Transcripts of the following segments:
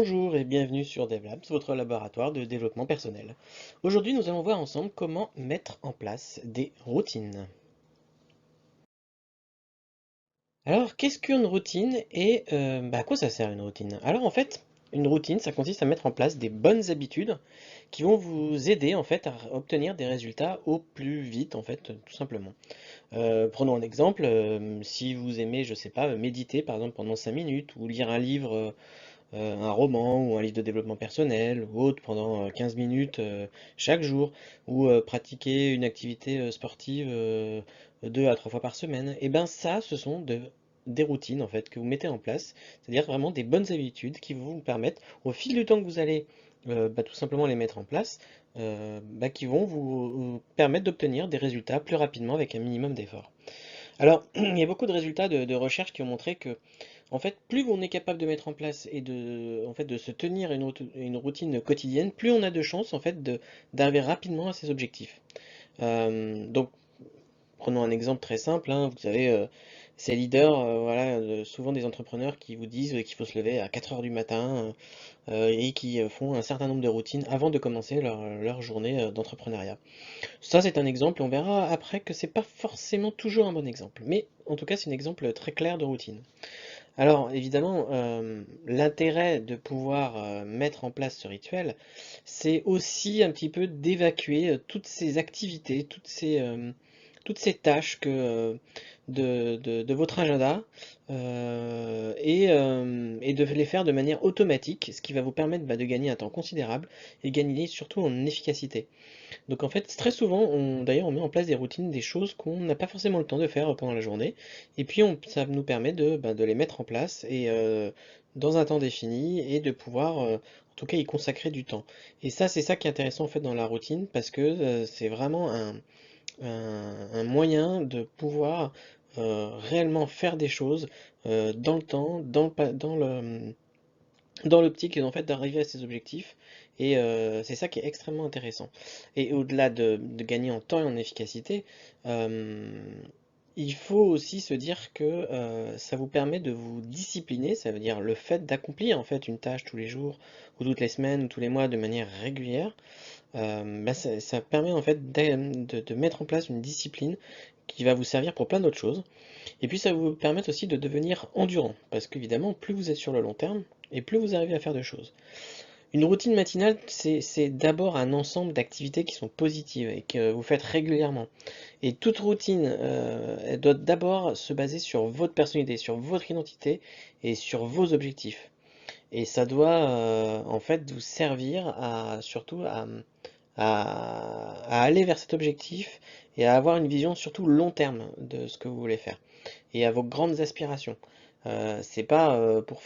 Bonjour et bienvenue sur DevLabs, votre laboratoire de développement personnel. Aujourd'hui, nous allons voir ensemble comment mettre en place des routines. Alors, qu'est-ce qu'une routine et à quoi ça sert une routine? Alors en fait, une routine, ça consiste à mettre en place des bonnes habitudes qui vont vous aider en fait à obtenir des résultats au plus vite en fait, tout simplement. Prenons un exemple, si vous aimez, je sais pas, méditer par exemple pendant 5 minutes ou lire un livre un roman ou un livre de développement personnel ou autre pendant 15 minutes chaque jour, ou pratiquer une activité sportive 2 à 3 fois par semaine, et ben ça, ce sont des routines en fait que vous mettez en place, c'est-à-dire vraiment des bonnes habitudes qui vont vous permettre, au fil du temps que vous allez tout simplement les mettre en place, qui vont vous permettre d'obtenir des résultats plus rapidement avec un minimum d'efforts. Alors, il y a beaucoup de résultats de recherche qui ont montré que en fait, plus on est capable de mettre en place et de se tenir une routine quotidienne, plus on a de chances en fait d'arriver rapidement à ses objectifs. Donc, prenons un exemple très simple, hein, vous avez ces leaders, voilà, souvent des entrepreneurs qui vous disent qu'il faut se lever à 4 heures du matin et qui font un certain nombre de routines avant de commencer leur journée d'entrepreneuriat. Ça, c'est un exemple, on verra après que c'est pas forcément toujours un bon exemple, mais en tout cas, c'est un exemple très clair de routine. Alors évidemment, l'intérêt de pouvoir mettre en place ce rituel, c'est aussi un petit peu d'évacuer toutes ces activités, toutes ces tâches de votre agenda et de les faire de manière automatique, ce qui va vous permettre de gagner un temps considérable et gagner surtout en efficacité. Donc en fait, très souvent, d'ailleurs, on met en place des routines, des choses qu'on n'a pas forcément le temps de faire pendant la journée, et puis ça nous permet de les mettre en place et dans un temps défini et de pouvoir, en tout cas, y consacrer du temps. Et ça, c'est ça qui est intéressant en fait dans la routine, parce que c'est vraiment un moyen de pouvoir réellement faire des choses dans le temps, dans l'optique en fait d'arriver à ses objectifs et c'est ça qui est extrêmement intéressant. Et au-delà de gagner en temps et en efficacité, euh, il faut aussi se dire que ça vous permet de vous discipliner, ça veut dire le fait d'accomplir en fait une tâche tous les jours ou toutes les semaines ou tous les mois de manière régulière, ça permet en fait de mettre en place une discipline qui va vous servir pour plein d'autres choses. Et puis ça va vous permettre aussi de devenir endurant, parce qu'évidemment, plus vous êtes sur le long terme, et plus vous arrivez à faire de choses. Une routine matinale, c'est d'abord un ensemble d'activités qui sont positives et que vous faites régulièrement. Et toute routine, elle doit d'abord se baser sur votre personnalité, sur votre identité et sur vos objectifs. Et ça doit en fait vous servir surtout à aller vers cet objectif et à avoir une vision surtout long terme de ce que vous voulez faire et à vos grandes aspirations. C'est pas pour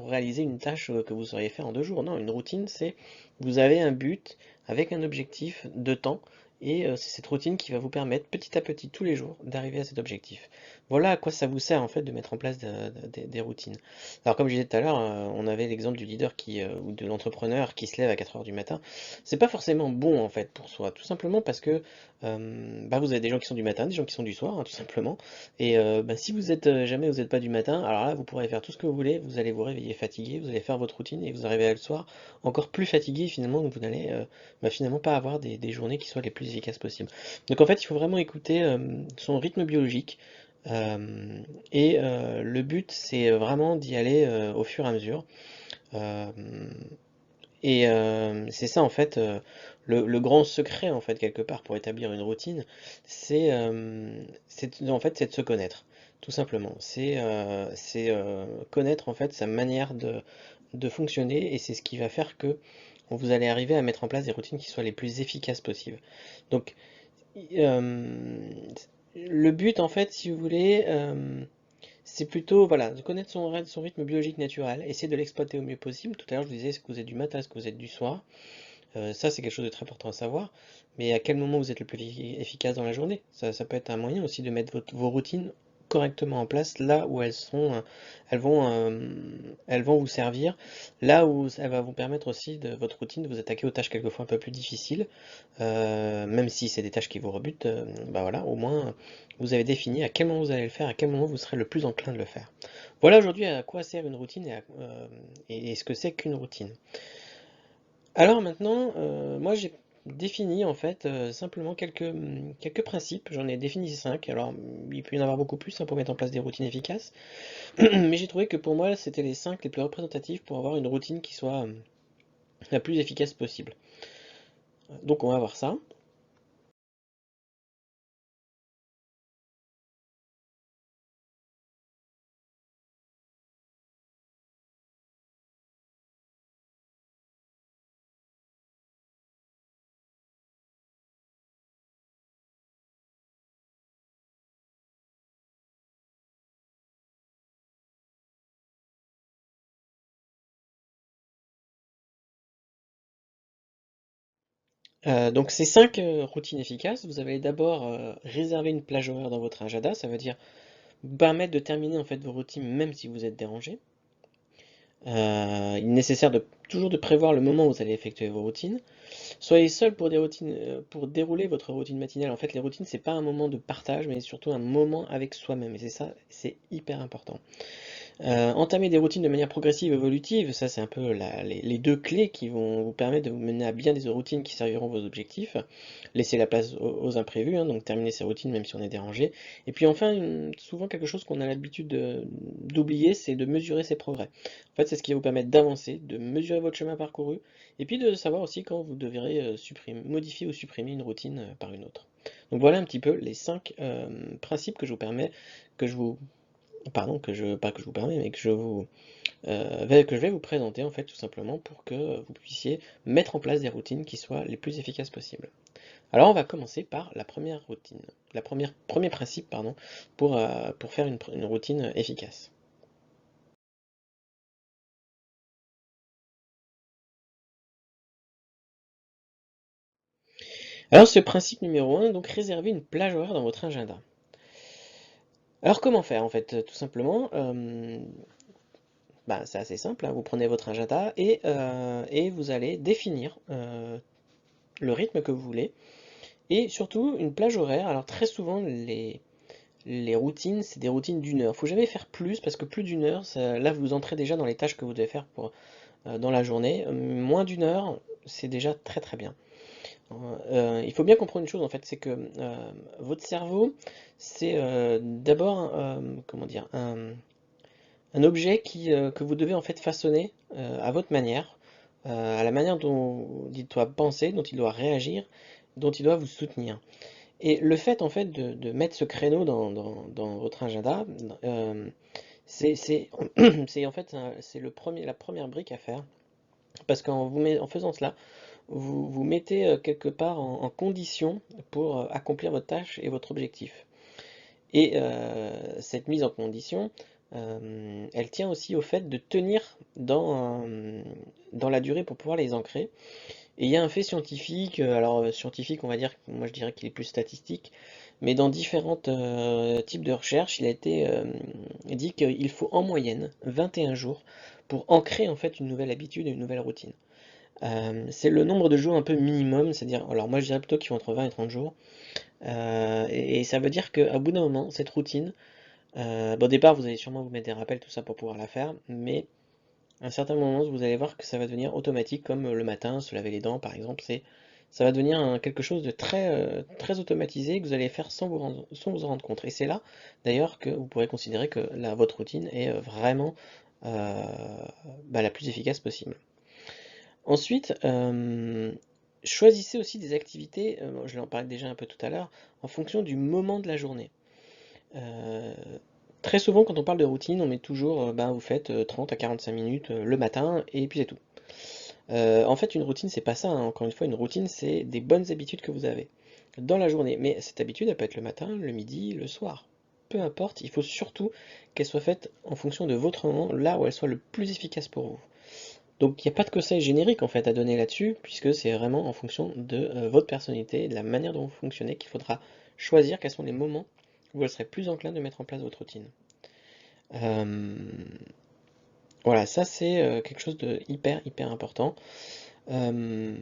réaliser une tâche que vous sauriez faire en 2 jours. Non, une routine, c'est vous avez un but avec un objectif de temps et c'est cette routine qui va vous permettre petit à petit tous les jours d'arriver à cet objectif. Voilà à quoi ça vous sert en fait de mettre en place des routines. Alors comme je disais tout à l'heure, on avait l'exemple du leader ou de l'entrepreneur qui se lève à 4 heures du matin. C'est pas forcément bon en fait pour soi, tout simplement parce que vous avez des gens qui sont du matin, des gens qui sont du soir, hein, tout simplement. Et si vous êtes jamais vous n'êtes pas du matin, alors là vous pourrez faire tout ce que vous voulez, vous allez vous réveiller fatigué, vous allez faire votre routine et vous arrivez le soir encore plus fatigué finalement, donc vous n'allez finalement pas avoir des journées qui soient les plus efficaces possibles. Donc en fait il faut vraiment écouter son rythme biologique le but c'est vraiment d'y aller au fur et à mesure. Euh, c'est ça en fait le grand secret en fait quelque part pour établir une routine, en fait c'est de se connaître, tout simplement. C'est connaître en fait sa manière de fonctionner et c'est ce qui va faire que vous allez arriver à mettre en place des routines qui soient les plus efficaces possibles. Donc euh, le but en fait, si vous voulez, c'est plutôt voilà, de connaître son rythme biologique naturel, essayer de l'exploiter au mieux possible. Tout à l'heure, je vous disais, est-ce que vous êtes du matin, est-ce que vous êtes du soir? Ça, c'est quelque chose de très important à savoir. Mais à quel moment vous êtes le plus efficace dans la journée? Ça peut être un moyen aussi de mettre vos routines correctement en place là où elles vont, euh, elles vont vous servir, là où elle va vous permettre aussi de votre routine de vous attaquer aux tâches quelquefois un peu plus difficiles, même si c'est des tâches qui vous rebutent, voilà, au moins vous avez défini à quel moment vous allez le faire, à quel moment vous serez le plus enclin de le faire. Voilà aujourd'hui à quoi sert une routine et ce que c'est qu'une routine. Alors maintenant, moi j'ai défini en fait simplement quelques principes, j'en ai défini 5. Alors il peut y en avoir beaucoup plus hein, pour mettre en place des routines efficaces, mais j'ai trouvé que pour moi c'était les 5 les plus représentatifs pour avoir une routine qui soit la plus efficace possible. Donc on va voir ça. Donc ces 5 routines efficaces, vous allez d'abord réserver une plage horaire dans votre agenda, ça veut dire vous permettre de terminer en fait vos routines même si vous êtes dérangé. Il est nécessaire toujours de prévoir le moment où vous allez effectuer vos routines. Soyez seul pour des routines, pour dérouler votre routine matinale. En fait, les routines, c'est pas un moment de partage, mais surtout un moment avec soi-même. Et c'est ça, c'est hyper important. Entamer des routines de manière progressive et évolutive, ça c'est un peu les deux clés qui vont vous permettre de vous mener à bien des routines qui serviront vos objectifs. Laisser la place aux imprévus, hein, donc terminer ses routines même si on est dérangé. Et puis enfin, souvent quelque chose qu'on a l'habitude d'oublier, c'est de mesurer ses progrès. En fait, c'est ce qui va vous permettre d'avancer, de mesurer votre chemin parcouru, et puis de savoir aussi quand vous devrez modifier ou supprimer une routine par une autre. Donc voilà un petit peu les 5 principes que je vous pardon, pas que je vous permets, mais que je vais vous présenter en fait tout simplement pour que vous puissiez mettre en place des routines qui soient les plus efficaces possibles. Alors on va commencer par la première routine, premier principe pardon, pour faire une routine efficace. Alors ce principe numéro un, donc réserver une plage horaire dans votre agenda. Alors comment faire en fait? Tout simplement, bah, c'est assez simple, hein, vous prenez votre agenda et vous allez définir le rythme que vous voulez. Et surtout, une plage horaire. Alors très souvent, les routines, c'est des routines d'une heure. Faut jamais faire plus, parce que plus d'une heure, là vous entrez déjà dans les tâches que vous devez faire dans la journée. Moins d'une heure, c'est déjà très très bien. Il faut bien comprendre une chose en fait, c'est que votre cerveau, c'est d'abord, comment dire, un objet que vous devez en fait façonner à votre manière, à la manière dont il doit penser, dont il doit réagir, dont il doit vous soutenir. Et le fait en fait de mettre ce créneau dans votre agenda, c'est c'est en fait c'est la première brique à faire, parce en faisant cela, vous mettez quelque part en condition pour accomplir votre tâche et votre objectif. Et cette mise en condition, elle tient aussi au fait de tenir dans la durée pour pouvoir les ancrer. Et il y a un fait scientifique, alors scientifique, on va dire, moi je dirais qu'il est plus statistique, mais dans différents types de recherches, il a été dit qu'il faut en moyenne 21 jours pour ancrer en fait une nouvelle habitude et une nouvelle routine. C'est le nombre de jours un peu minimum, c'est-à-dire, alors moi je dirais plutôt qu'ils vont entre 20 et 30 jours, et ça veut dire qu'à bout d'un moment, cette routine, bon, au départ vous allez sûrement vous mettre des rappels, tout ça pour pouvoir la faire, mais à un certain moment, vous allez voir que ça va devenir automatique, comme le matin, se laver les dents par exemple, ça va devenir quelque chose de très automatisé que vous allez faire sans vous en rendre compte. Et c'est là, d'ailleurs, que vous pourrez considérer que votre routine est vraiment euh, la plus efficace possible. Ensuite, choisissez aussi des activités, je l'en parlais déjà un peu tout à l'heure, en fonction du moment de la journée. Euh, Très souvent, quand on parle de routine, on met toujours, ben, vous faites 30 à 45 minutes le matin et puis c'est tout. En fait, une routine, c'est pas ça, hein. Encore une fois, une routine, c'est des bonnes habitudes que vous avez dans la journée. Mais cette habitude, elle peut être le matin, le midi, le soir. Peu importe, il faut surtout qu'elle soit faite en fonction de votre moment, là où elle soit le plus efficace pour vous. Donc, il n'y a pas de conseil générique en fait à donner là-dessus, puisque c'est vraiment en fonction de votre personnalité et de la manière dont vous fonctionnez qu'il faudra choisir quels sont les moments où elle serait plus enclin de mettre en place votre routine. Euh, voilà, ça c'est quelque chose de hyper important. Euh,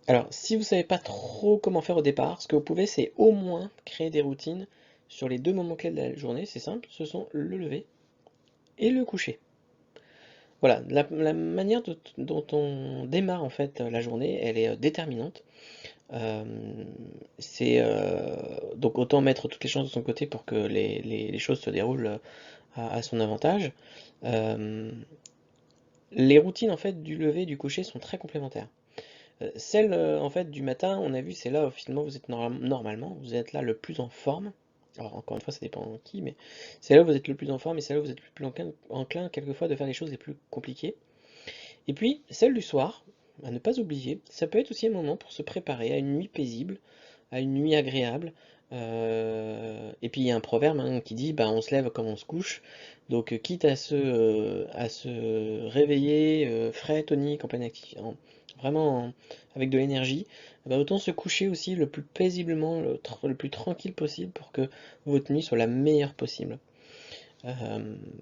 alors, si vous savez pas trop comment faire au départ, ce que vous pouvez, c'est au moins créer des routines sur les deux moments clés de la journée. C'est simple, ce sont le lever et le coucher. Voilà, la manière dont on démarre en fait la journée, elle est déterminante. Euh, donc autant mettre toutes les chances de son côté pour que les choses se déroulent à son avantage. Euh, les routines en fait du lever et du coucher sont très complémentaires. Celle en fait du matin, on a vu, c'est là où finalement vous êtes normalement, vous êtes là le plus en forme. Alors encore une fois, ça dépend de qui, mais c'est là où vous êtes le plus en forme et c'est là où vous êtes le plus enclin quelquefois de faire les choses les plus compliquées. Et puis celle du soir, à ne pas oublier, ça peut être aussi un moment pour se préparer à une nuit paisible, à une nuit agréable. Et puis il y a un proverbe hein, qui dit bah, on se lève comme on se couche. Donc quitte à se réveiller frais, tonique, en pleine activité, vraiment avec de l'énergie, bah, autant se coucher aussi le plus paisiblement, le plus tranquille possible pour que votre nuit soit la meilleure possible.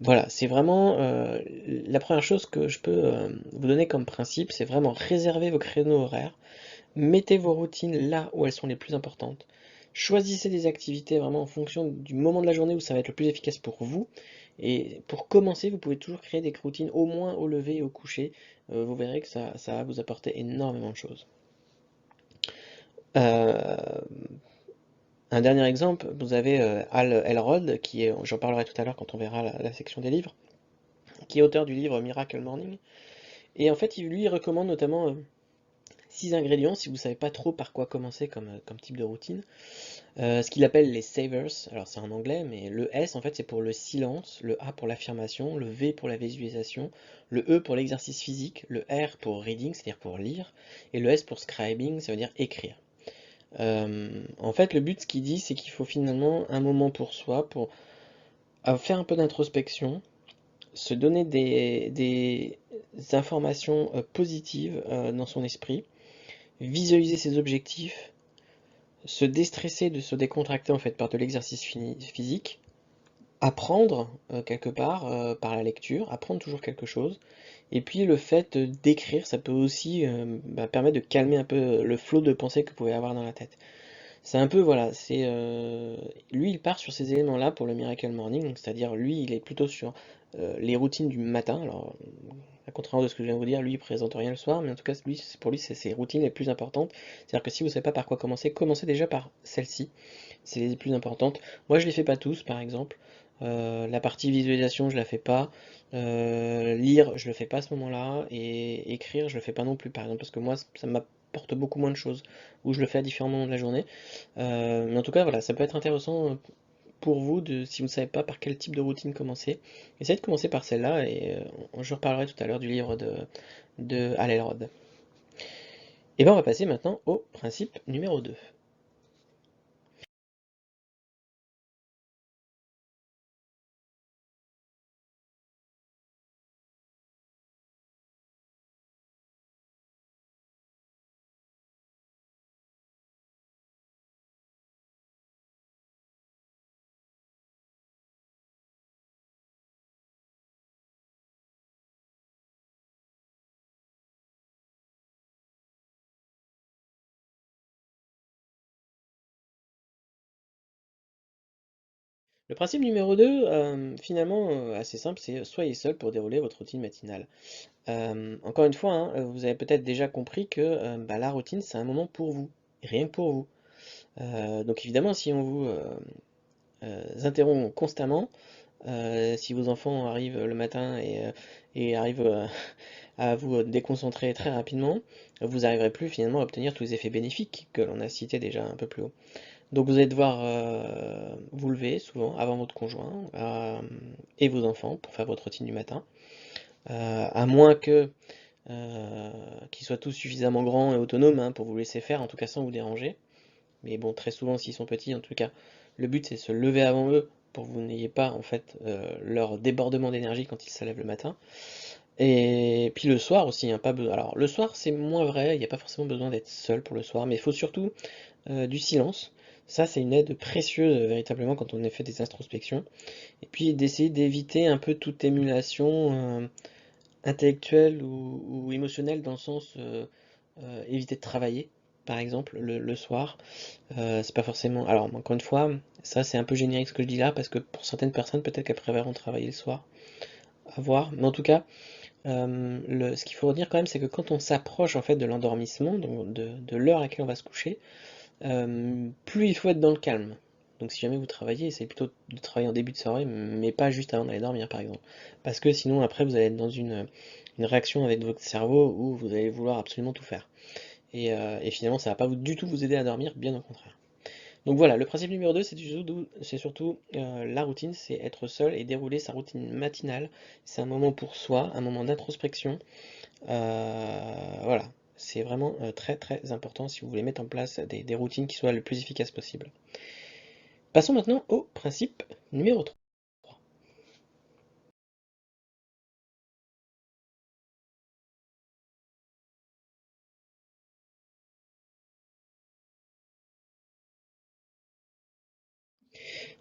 Voilà, c'est vraiment la première chose que je peux vous donner comme principe, c'est vraiment réserver vos créneaux horaires. Mettez vos routines là où elles sont les plus importantes. Choisissez des activités vraiment en fonction du moment de la journée où ça va être le plus efficace pour vous. Et pour commencer, vous pouvez toujours créer des routines au moins au lever et au coucher. Vous verrez que ça va vous apporter énormément de choses. Euh, un dernier exemple, vous avez Hal Elrod, j'en parlerai tout à l'heure quand on verra la section des livres, qui est auteur du livre Miracle Morning. Et en fait, lui, il recommande notamment 6 ingrédients si vous ne savez pas trop par quoi commencer comme type de routine. Ce qu'il appelle les savers, alors c'est en anglais, mais le S en fait c'est pour le silence, le A pour l'affirmation, le V pour la visualisation, le E pour l'exercice physique, le R pour reading, c'est-à-dire pour lire, et le S pour scribing, ça veut dire écrire. En fait, le but, ce qu'il dit, c'est qu'il faut finalement un moment pour soi, pour faire un peu d'introspection, se donner des informations positives dans son esprit, visualiser ses objectifs, se déstresser, de se décontracter en fait par de l'exercice physique, apprendre quelque part par la lecture, apprendre toujours quelque chose, et puis le fait d'écrire, ça peut aussi permettre de calmer un peu le flot de pensées que vous pouvez avoir dans la tête. C'est un peu, voilà, lui il part sur ces éléments-là pour le Miracle Morning, donc c'est-à-dire lui il est plutôt sur les routines du matin, alors à contraire de ce que je viens de vous dire, lui il présente rien le soir, mais en tout cas pour lui c'est ses routines les plus importantes, c'est-à-dire que si vous ne savez pas par quoi commencer, commencez déjà par celle-ci, c'est les plus importantes. Moi je les fais pas tous par exemple, la partie visualisation je la fais pas, lire je le fais pas à ce moment-là, et écrire je le fais pas non plus par exemple, parce que moi ça m'apporte beaucoup moins de choses, ou je le fais à différents moments de la journée. Mais en tout cas, voilà, ça peut être intéressant pour vous, si vous ne savez pas par quel type de routine commencer. Essayez de commencer par celle-là, et je reparlerai tout à l'heure du livre de Hal Elrod. Et bien on va passer maintenant au principe numéro 2. Le principe numéro 2, finalement, assez simple, c'est soyez seul pour dérouler votre routine matinale. Encore une fois, hein, vous avez peut-être déjà compris que la routine, c'est un moment pour vous, et rien que pour vous. Donc évidemment, si on vous interrompt constamment, si vos enfants arrivent le matin et arrivent à vous déconcentrer très rapidement, vous n'arriverez plus finalement à obtenir tous les effets bénéfiques que l'on a cités déjà un peu plus haut. Donc vous allez devoir vous lever souvent avant votre conjoint et vos enfants pour faire votre routine du matin, à moins que qu'ils soient tous suffisamment grands et autonomes hein, pour vous laisser faire, en tout cas sans vous déranger. Mais bon, très souvent, s'ils sont petits, en tout cas, le but c'est de se lever avant eux pour que vous n'ayez pas en fait leur débordement d'énergie quand ils se lèvent le matin. Et puis le soir aussi, hein, pas besoin. Alors le soir c'est moins vrai, il n'y a pas forcément besoin d'être seul pour le soir, mais il faut surtout du silence. Ça c'est une aide précieuse véritablement quand on a fait des introspections. Et puis d'essayer d'éviter un peu toute émulation intellectuelle ou émotionnelle dans le sens éviter de travailler. Par exemple, le soir, c'est pas forcément. Alors, encore une fois, ça c'est un peu générique ce que je dis là, parce que pour certaines personnes, peut-être qu'elles préfèrent travailler le soir. à voir. Mais en tout cas, ce qu'il faut retenir quand même, c'est que quand on s'approche en fait de l'endormissement, donc de l'heure à laquelle on va se coucher, plus il faut être dans le calme. Donc si jamais vous travaillez, essayez plutôt de travailler en début de soirée, mais pas juste avant d'aller dormir par exemple. Parce que sinon après vous allez être dans une réaction avec votre cerveau où vous allez vouloir absolument tout faire. Et finalement ça va pas du tout vous aider à dormir, bien au contraire. Donc voilà, le principe numéro 2, c'est surtout la routine, c'est être seul et dérouler sa routine matinale. C'est un moment pour soi, un moment d'introspection. Voilà, c'est vraiment très très important si vous voulez mettre en place des routines qui soient le plus efficaces possible. Passons maintenant au principe numéro 3.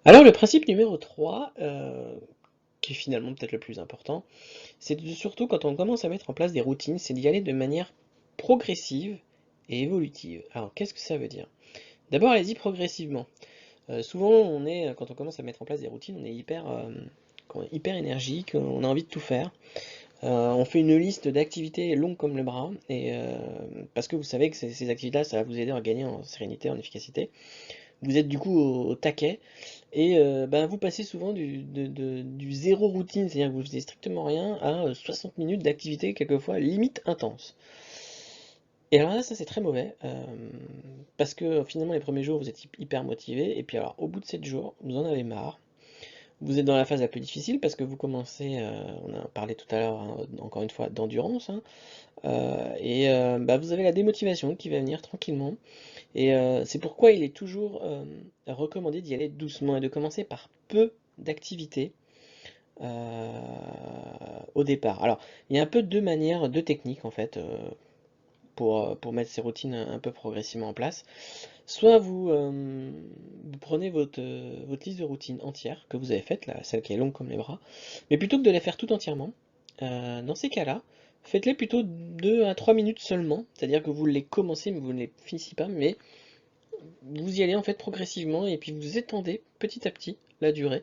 Alors le principe numéro 3, qui est finalement peut-être le plus important, surtout quand on commence à mettre en place des routines, c'est d'y aller de manière progressive et évolutive. Alors qu'est-ce que ça veut dire? D'abord, allez-y progressivement. Souvent, quand on commence à mettre en place des routines, on est hyper énergique, on a envie de tout faire. On fait une liste d'activités longue comme le bras, parce que vous savez que ces activités-là, ça va vous aider à gagner en sérénité, en efficacité. Vous êtes du coup au taquet, et ben, vous passez souvent du zéro routine, c'est-à-dire que vous faisiez strictement rien, à 60 minutes d'activité, quelquefois limite intense. Et alors là, ça c'est très mauvais, parce que finalement les premiers jours vous êtes hyper motivé, et puis alors au bout de 7 jours, vous en avez marre. Vous êtes dans la phase la plus difficile parce que vous commencez, on a parlé tout à l'heure, hein, encore une fois, d'endurance, hein, bah, vous avez la démotivation qui va venir tranquillement. Et c'est pourquoi il est toujours recommandé d'y aller doucement et de commencer par peu d'activités au départ. Alors, il y a un peu deux manières, deux techniques en fait, pour mettre ces routines un peu progressivement en place. Soit vous prenez votre liste de routines entière que vous avez faite, là, celle qui est longue comme les bras, mais plutôt que de les faire tout entièrement, dans ces cas-là, faites-les plutôt 2 à 3 minutes seulement, c'est-à-dire que vous les commencez mais vous ne les finissez pas, mais vous y allez en fait progressivement et puis vous étendez petit à petit la durée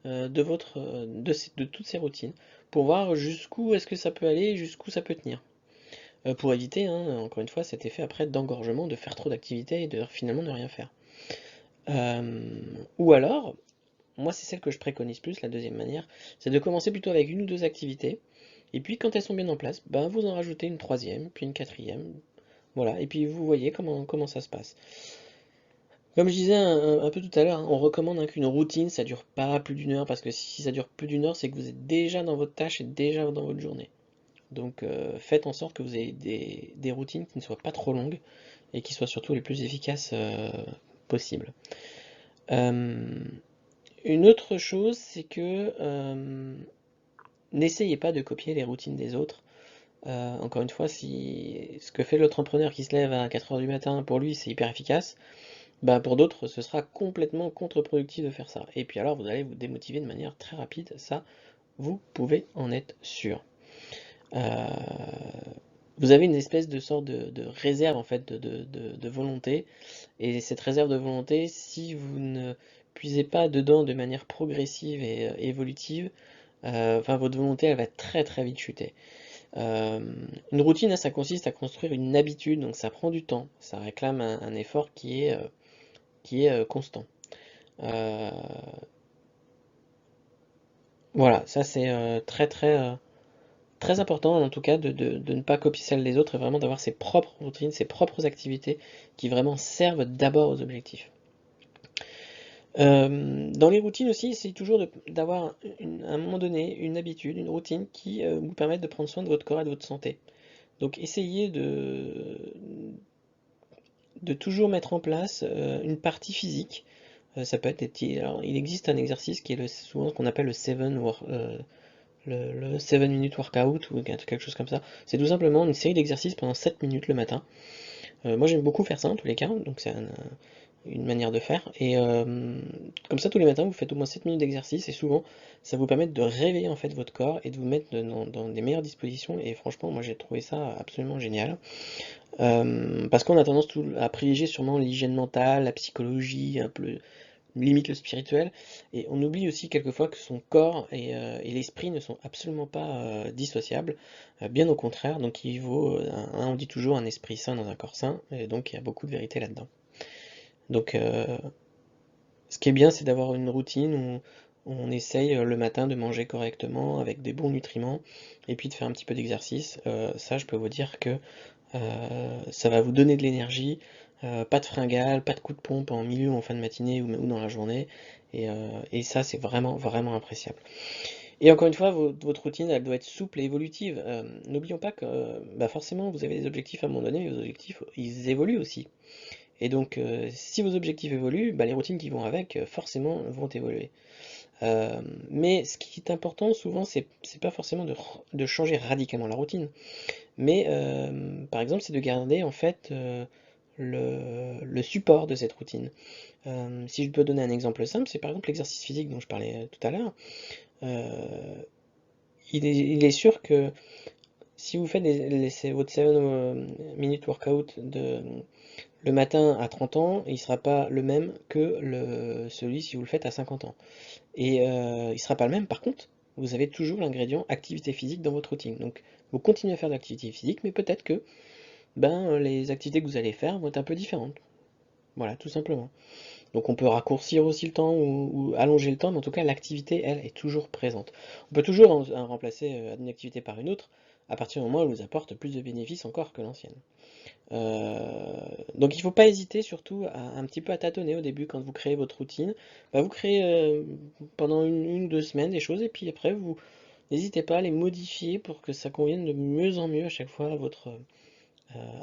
de toutes ces routines pour voir jusqu'où est-ce que ça peut aller, jusqu'où ça peut tenir. Pour éviter, hein, encore une fois, cet effet après d'engorgement, de faire trop d'activités et de finalement ne rien faire. Ou alors, moi c'est celle que je préconise plus, la deuxième manière, c'est de commencer plutôt avec une ou deux activités, et puis quand elles sont bien en place, ben vous en rajoutez une troisième, puis une quatrième, voilà, et puis vous voyez comment ça se passe. Comme je disais un peu tout à l'heure, hein, on recommande hein, qu'une routine, ça dure pas plus d'une heure, parce que si ça dure plus d'une heure, c'est que vous êtes déjà dans votre tâche et déjà dans votre journée. Donc faites en sorte que vous ayez des routines qui ne soient pas trop longues et qui soient surtout les plus efficaces possibles. Euh, une autre chose, c'est que n'essayez pas de copier les routines des autres. Encore une fois, si ce que fait l'autre entrepreneur qui se lève à 4 heures du matin, pour lui c'est hyper efficace, bah pour d'autres ce sera complètement contre-productif de faire ça. Et puis alors vous allez vous démotiver de manière très rapide, ça vous pouvez en être sûr. Euh, vous avez une espèce de sorte de réserve en fait de volonté, et cette réserve de volonté, si vous ne puisez pas dedans de manière progressive et évolutive, enfin votre volonté elle va très très vite chuter. Euh, une routine, hein, ça consiste à construire une habitude, donc ça prend du temps, ça réclame un effort qui est constant. Euh, voilà, ça c'est très important en tout cas de ne pas copier celle des autres et vraiment d'avoir ses propres routines, ses propres activités qui vraiment servent d'abord aux objectifs. Dans les routines aussi, c'est toujours d'avoir à un moment donné une habitude, une routine qui vous permette de prendre soin de votre corps et de votre santé. Donc essayez de toujours mettre en place une partie physique. Ça peut être des petits. Alors, il existe un exercice qui est souvent ce qu'on appelle le 7 minute workout ou quelque chose comme ça. C'est tout simplement une série d'exercices pendant 7 minutes le matin. Moi j'aime beaucoup faire ça en tous les cas, donc c'est une manière de faire. Et comme ça tous les matins vous faites au moins 7 minutes d'exercice et souvent ça vous permet de réveiller en fait votre corps et de vous mettre dans des meilleures dispositions. Et franchement moi j'ai trouvé ça absolument génial. Parce qu'on a tendance à privilégier sûrement l'hygiène mentale, la psychologie, un peu limite le spirituel, et on oublie aussi quelquefois que son corps et l'esprit ne sont absolument pas dissociables, bien au contraire, donc il vaut, on dit toujours un esprit sain dans un corps sain, et donc il y a beaucoup de vérité là-dedans. Donc ce qui est bien, c'est d'avoir une routine où on essaye le matin de manger correctement, avec des bons nutriments, et puis de faire un petit peu d'exercice. Ça, je peux vous dire que ça va vous donner de l'énergie, pas de fringales, pas de coups de pompe en milieu ou en fin de matinée ou dans la journée, et ça, c'est vraiment, vraiment appréciable. Et encore une fois, votre routine, elle doit être souple et évolutive. N'oublions pas que bah forcément, vous avez des objectifs à un moment donné, mais vos objectifs, ils évoluent aussi. Et donc, si vos objectifs évoluent, bah, les routines qui vont avec, forcément, vont évoluer. Mais ce qui est important, souvent, c'est pas forcément de changer radicalement la routine, mais par exemple, c'est de garder en fait le support de cette routine. Si je peux donner un exemple simple, c'est par exemple l'exercice physique dont je parlais tout à l'heure. Euh, il est sûr que si vous faites votre 7 minute workout le matin à 30 ans, il ne sera pas le même que celui si vous le faites à 50 ans. Et il ne sera pas le même, par contre, vous avez toujours l'ingrédient activité physique dans votre routine. Donc vous continuez à faire de l'activité physique, mais peut-être que ben, les activités que vous allez faire vont être un peu différentes. Voilà, tout simplement. Donc on peut raccourcir aussi le temps ou allonger le temps, mais en tout cas l'activité, elle, est toujours présente. On peut toujours remplacer une activité par une autre, à partir du moment où elle nous apporte plus de bénéfices encore que l'ancienne. Donc il ne faut pas hésiter surtout un petit peu à tâtonner au début quand vous créez votre routine. Bah, vous créez pendant une ou deux semaines des choses, et puis après vous n'hésitez pas à les modifier pour que ça convienne de mieux en mieux à chaque fois à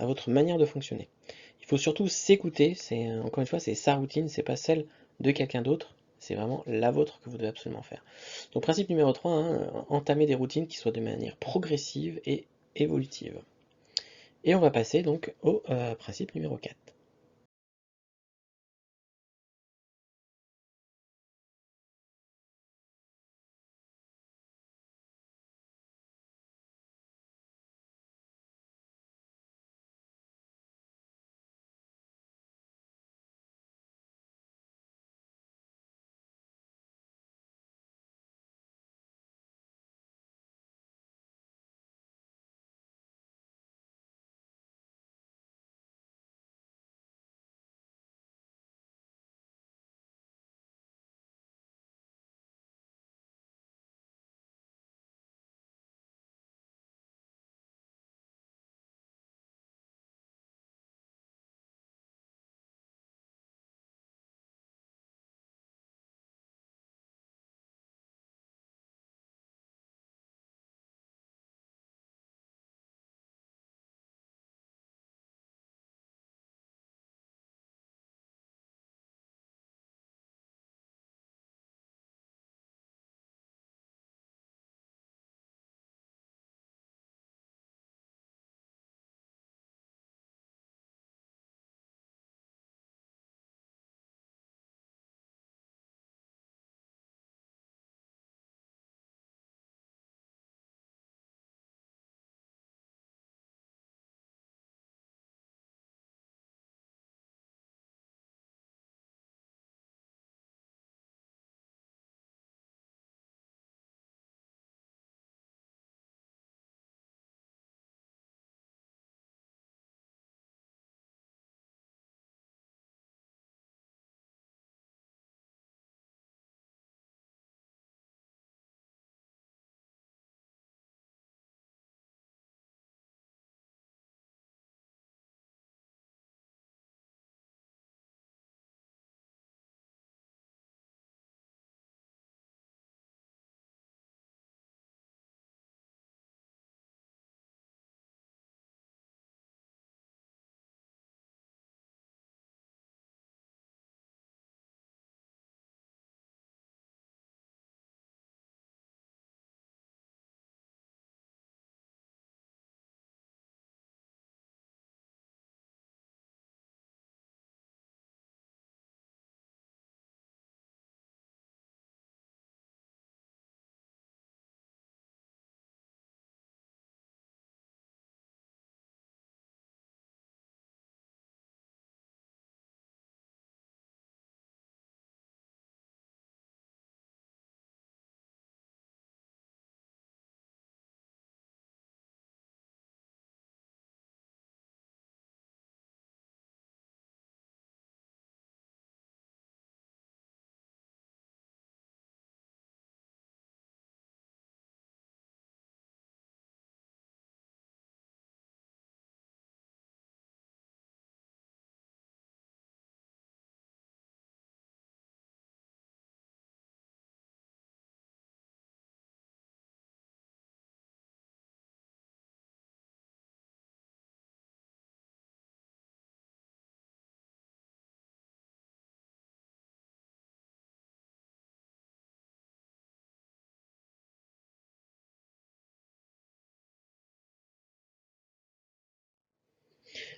votre manière de fonctionner. Il faut surtout s'écouter, encore une fois, c'est sa routine, c'est pas celle de quelqu'un d'autre, c'est vraiment la vôtre que vous devez absolument faire. Donc principe numéro 3, hein, entamer des routines qui soient de manière progressive et évolutive. Et on va passer donc au principe numéro 4.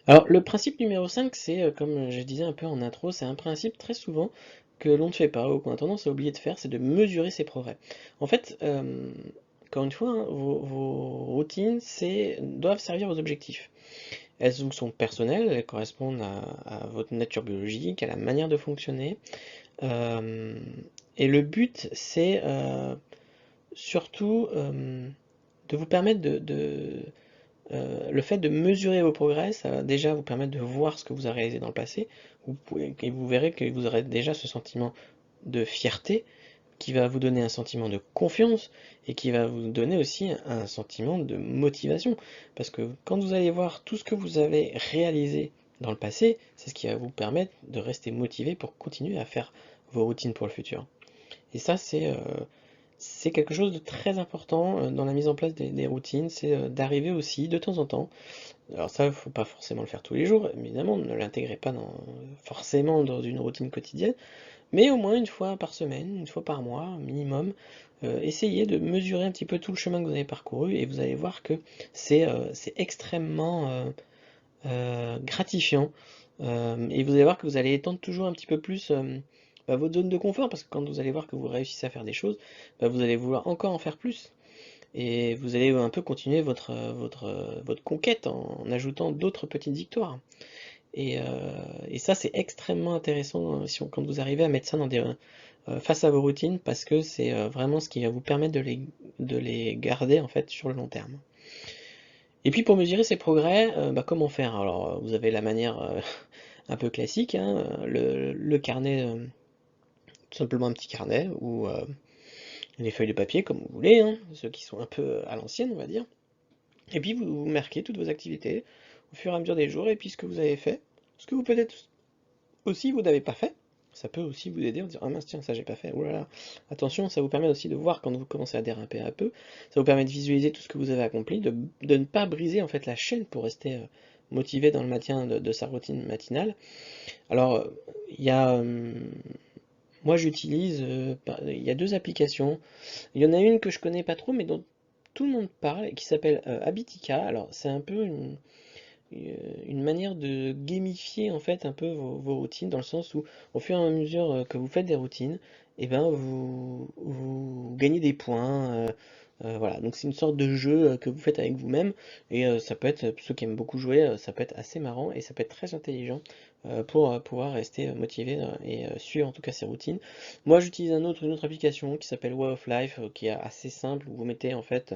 Alors, le principe numéro 5, c'est, comme je disais un peu en intro, c'est un principe très souvent que l'on ne fait pas ou qu'on a tendance à oublier de faire, c'est de mesurer ses progrès. En fait, encore une fois, hein, vos routines doivent servir vos objectifs. Elles vous sont personnelles, elles correspondent à votre nature biologique, à la manière de fonctionner. euh, et le but, c'est surtout de vous permettre le fait de mesurer vos progrès, ça va déjà vous permettre de voir ce que vous avez réalisé dans le passé, et vous verrez que vous aurez déjà ce sentiment de fierté qui va vous donner un sentiment de confiance et qui va vous donner aussi un sentiment de motivation. Parce que quand vous allez voir tout ce que vous avez réalisé dans le passé, c'est ce qui va vous permettre de rester motivé pour continuer à faire vos routines pour le futur. Et ça, c'est quelque chose de très important dans la mise en place des routines, c'est d'arriver aussi de temps en temps. Alors ça, il ne faut pas forcément le faire tous les jours, évidemment, ne l'intégrez pas forcément dans une routine quotidienne, mais au moins une fois par semaine, une fois par mois, minimum, essayez de mesurer un petit peu tout le chemin que vous avez parcouru et vous allez voir que c'est extrêmement gratifiant. Et vous allez voir que vous allez étendre toujours un petit peu plus votre zone de confort, parce que quand vous allez voir que vous réussissez à faire des choses, vous allez vouloir encore en faire plus. Et vous allez un peu continuer votre conquête en ajoutant d'autres petites victoires. Et ça, c'est extrêmement intéressant quand vous arrivez à mettre ça face à vos routines, parce que c'est vraiment ce qui va vous permettre de les garder en fait sur le long terme. Et puis pour mesurer ses progrès, comment faire? Alors vous avez la manière un peu classique, hein, le carnet, tout simplement un petit carnet, ou des feuilles de papier comme vous voulez, hein, ceux qui sont un peu à l'ancienne on va dire. Et puis vous marquez toutes vos activités au fur et à mesure des jours, et puis ce que vous avez fait, ce que vous peut-être aussi vous n'avez pas fait. Ça peut aussi vous aider en disant ah mince tiens ça j'ai pas fait, oh là là. Attention, ça vous permet aussi de voir quand vous commencez à déraper un peu, ça vous permet de visualiser tout ce que vous avez accompli, de ne pas briser en fait la chaîne pour rester motivé dans le maintien de sa routine matinale. Alors il y a moi j'utilise il y a deux applications. Il y en a une que je connais pas trop mais dont tout le monde parle et qui s'appelle Habitica. Alors c'est un peu une manière de gamifier en fait un peu vos routines, dans le sens où au fur et à mesure que vous faites des routines, et ben vous gagnez des points. Voilà, donc c'est une sorte de jeu que vous faites avec vous-même, et ça peut être, pour ceux qui aiment beaucoup jouer, ça peut être assez marrant et ça peut être très intelligent pour pouvoir rester motivé et suivre en tout cas ses routines. Moi j'utilise une autre application qui s'appelle Way of Life, qui est assez simple, où vous mettez en fait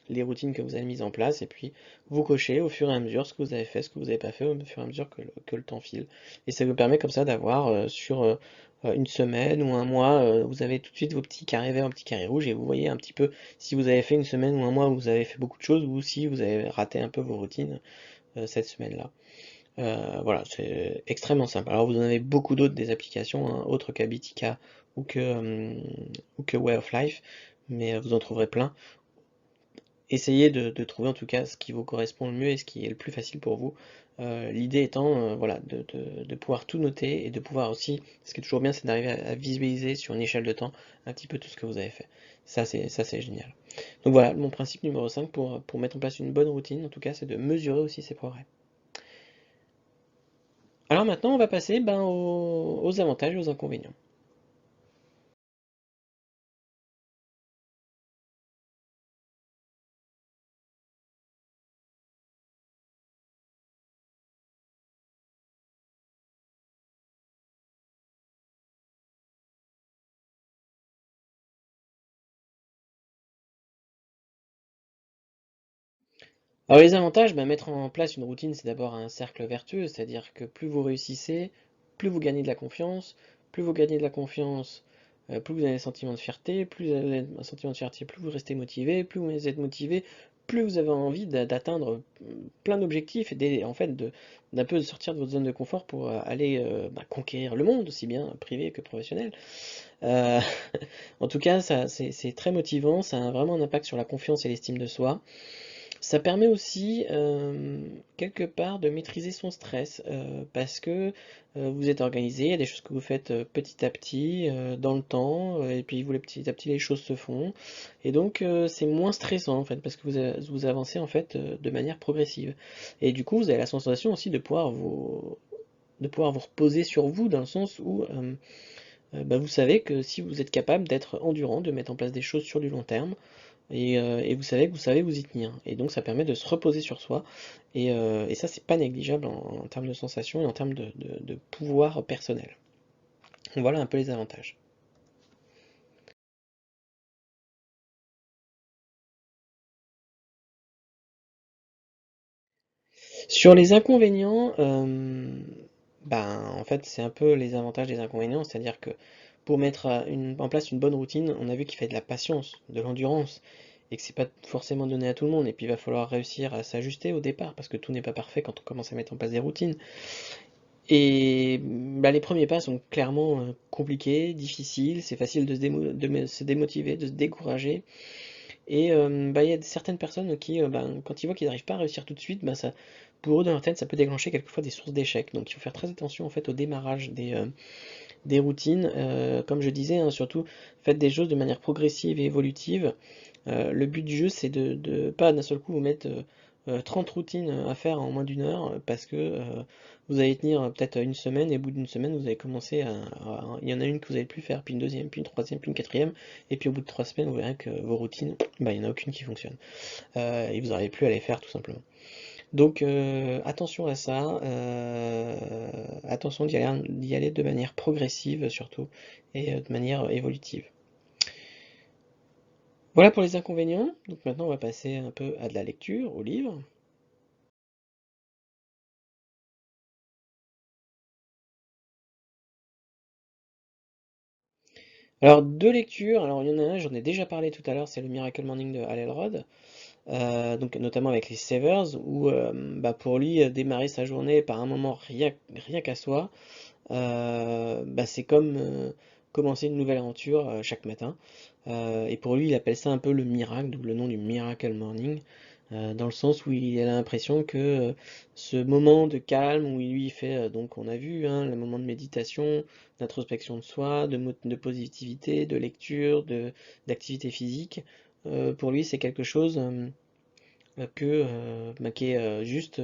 les routines que vous avez mises en place, et puis vous cochez au fur et à mesure ce que vous avez fait, ce que vous n'avez pas fait, au fur et à mesure que le temps file. Et ça vous permet comme ça d'avoir sur une semaine ou un mois, vous avez tout de suite vos petits carrés verts, vos petits carrés rouges, et vous voyez un petit peu si vous avez fait une semaine ou un mois où vous avez fait beaucoup de choses, ou si vous avez raté un peu vos routines cette semaine-là. Voilà, c'est extrêmement simple. Alors vous en avez beaucoup d'autres des applications, hein, autres qu'Habitica ou que Way of Life, mais vous en trouverez plein. Essayez de trouver en tout cas ce qui vous correspond le mieux et ce qui est le plus facile pour vous. L'idée étant voilà, de pouvoir tout noter, et de pouvoir aussi, ce qui est toujours bien, c'est d'arriver à visualiser sur une échelle de temps un petit peu tout ce que vous avez fait. Ça c'est génial. Donc voilà, mon principe numéro 5 pour mettre en place une bonne routine, en tout cas, c'est de mesurer aussi ses progrès. Alors maintenant, on va passer aux avantages et aux inconvénients. Alors les avantages, mettre en place une routine, c'est d'abord un cercle vertueux, c'est-à-dire que plus vous réussissez, plus vous gagnez de la confiance, plus vous gagnez de la confiance, plus vous avez un sentiment de fierté, plus vous avez un sentiment de fierté, plus vous restez motivé, plus vous êtes motivé, plus vous avez envie d'atteindre plein d'objectifs, et en fait d'un peu sortir de votre zone de confort pour aller conquérir le monde, aussi bien privé que professionnel. Euh, En tout cas, ça c'est très motivant, ça a vraiment un impact sur la confiance et l'estime de soi. Ça permet aussi, quelque part, de maîtriser son stress, parce que vous êtes organisé, il y a des choses que vous faites petit à petit, dans le temps, et puis petit à petit les choses se font. Et donc c'est moins stressant en fait, parce que vous avancez en fait de manière progressive. Et du coup, vous avez la sensation aussi de pouvoir vous reposer sur vous, dans le sens où bah, vous savez que si vous êtes capable d'être endurant, de mettre en place des choses sur du long terme, et vous savez vous y tenir. Et donc ça permet de se reposer sur soi. Et ça, c'est pas négligeable en termes de sensations et en termes de pouvoir personnel. Voilà un peu les avantages. Sur les inconvénients, ben, en fait, c'est un peu les avantages des inconvénients, c'est-à-dire que pour mettre en place une bonne routine, on a vu qu'il fait de la patience, de l'endurance, et que c'est pas forcément donné à tout le monde, et puis il va falloir réussir à s'ajuster au départ, parce que tout n'est pas parfait quand on commence à mettre en place des routines. Et bah, les premiers pas sont clairement compliqués, difficiles, c'est facile de se démotiver, de se décourager. Et bah, il y a certaines personnes qui, bah, quand ils voient qu'ils n'arrivent pas à réussir tout de suite, bah, ça, pour eux, dans leur tête, ça peut déclencher quelquefois des sources d'échecs. Donc il faut faire très attention en fait au démarrage des routines. Comme je disais, hein, surtout, faites des choses de manière progressive et évolutive. Le but du jeu, c'est de pas d'un seul coup vous mettre 30 routines à faire en moins d'une heure, parce que vous allez tenir peut-être une semaine, et au bout d'une semaine, vous allez commencer il y en a une que vous allez plus faire, puis une deuxième, puis une troisième, puis une quatrième, et puis au bout de 3 semaines, vous verrez que vos routines, bah, il n'y en a aucune qui fonctionne. Et vous n'arrivez plus à les faire tout simplement. Donc attention à ça, attention d'y aller de manière progressive surtout, et de manière évolutive. Voilà pour les inconvénients. Donc maintenant on va passer un peu à de la lecture, au livre. Alors deux lectures, alors il y en a un, j'en ai déjà parlé tout à l'heure, c'est le Miracle Morning de Hal Elrod, donc notamment avec les Savers, où bah, pour lui démarrer sa journée par un moment rien qu'à soi, bah, c'est comme commencer une nouvelle aventure chaque matin. Et pour lui, il appelle ça un peu le miracle, d'où le nom du Miracle Morning, dans le sens où il a l'impression que ce moment de calme, où il lui fait, donc on a vu, hein, le moment de méditation, d'introspection de soi, de positivité, de lecture, d'activité physique, pour lui c'est quelque chose bah, qui est juste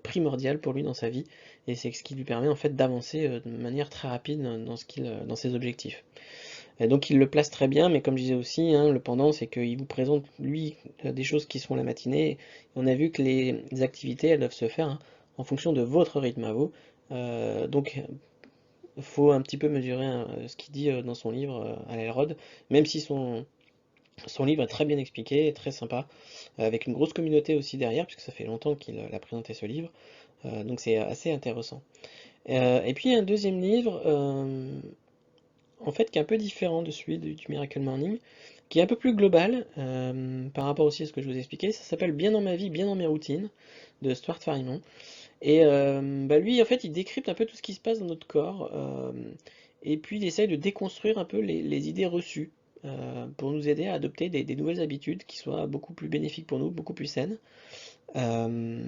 primordial pour lui dans sa vie, et c'est ce qui lui permet en fait d'avancer de manière très rapide dans ses objectifs. Et donc il le place très bien, mais comme je disais aussi, hein, le pendant, c'est qu'il vous présente, lui, des choses qui sont la matinée. On a vu que les activités, elles doivent se faire, hein, en fonction de votre rythme à vous. Donc il faut un petit peu mesurer, hein, ce qu'il dit dans son livre à l'Elrod, même si son livre est très bien expliqué, très sympa, avec une grosse communauté aussi derrière, puisque ça fait longtemps qu'il a présenté ce livre, donc c'est assez intéressant. Et puis un deuxième livre, en fait, qui est un peu différent de celui du Miracle Morning, qui est un peu plus global, par rapport aussi à ce que je vous ai expliqué. Ça s'appelle Bien dans ma vie, bien dans mes routines, de Stuart Farrimon. Et bah lui, en fait, il décrypte un peu tout ce qui se passe dans notre corps, et puis il essaye de déconstruire un peu les idées reçues, pour nous aider à adopter des nouvelles habitudes qui soient beaucoup plus bénéfiques pour nous, beaucoup plus saines. Euh,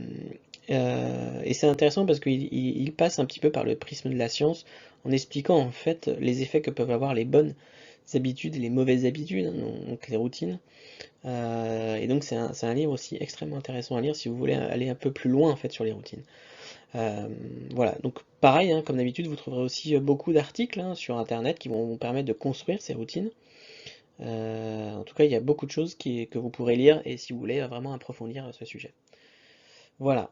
et c'est intéressant parce qu'il passe un petit peu par le prisme de la science, en expliquant en fait les effets que peuvent avoir les bonnes habitudes et les mauvaises habitudes, hein, donc les routines. Et donc c'est un livre aussi extrêmement intéressant à lire si vous voulez aller un peu plus loin en fait sur les routines. Euh, voilà, donc pareil, hein, comme d'habitude, vous trouverez aussi beaucoup d'articles, hein, sur Internet qui vont vous permettre de construire ces routines. En tout cas, il y a beaucoup de choses que vous pourrez lire, et si vous voulez vraiment approfondir ce sujet. Voilà.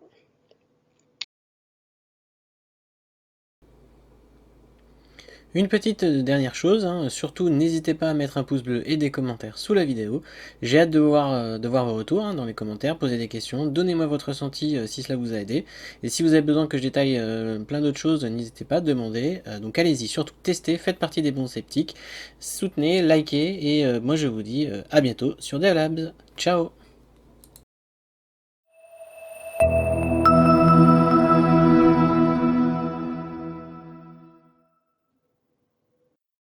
Une petite dernière chose, hein, surtout n'hésitez pas à mettre un pouce bleu et des commentaires sous la vidéo. J'ai hâte de voir vos retours, hein, dans les commentaires, poser des questions, donnez-moi votre ressenti si cela vous a aidé. Et si vous avez besoin que je détaille plein d'autres choses, n'hésitez pas à demander. Donc allez-y, surtout testez, faites partie des bons sceptiques, soutenez, likez, et moi je vous dis à bientôt sur Devlabs. Ciao!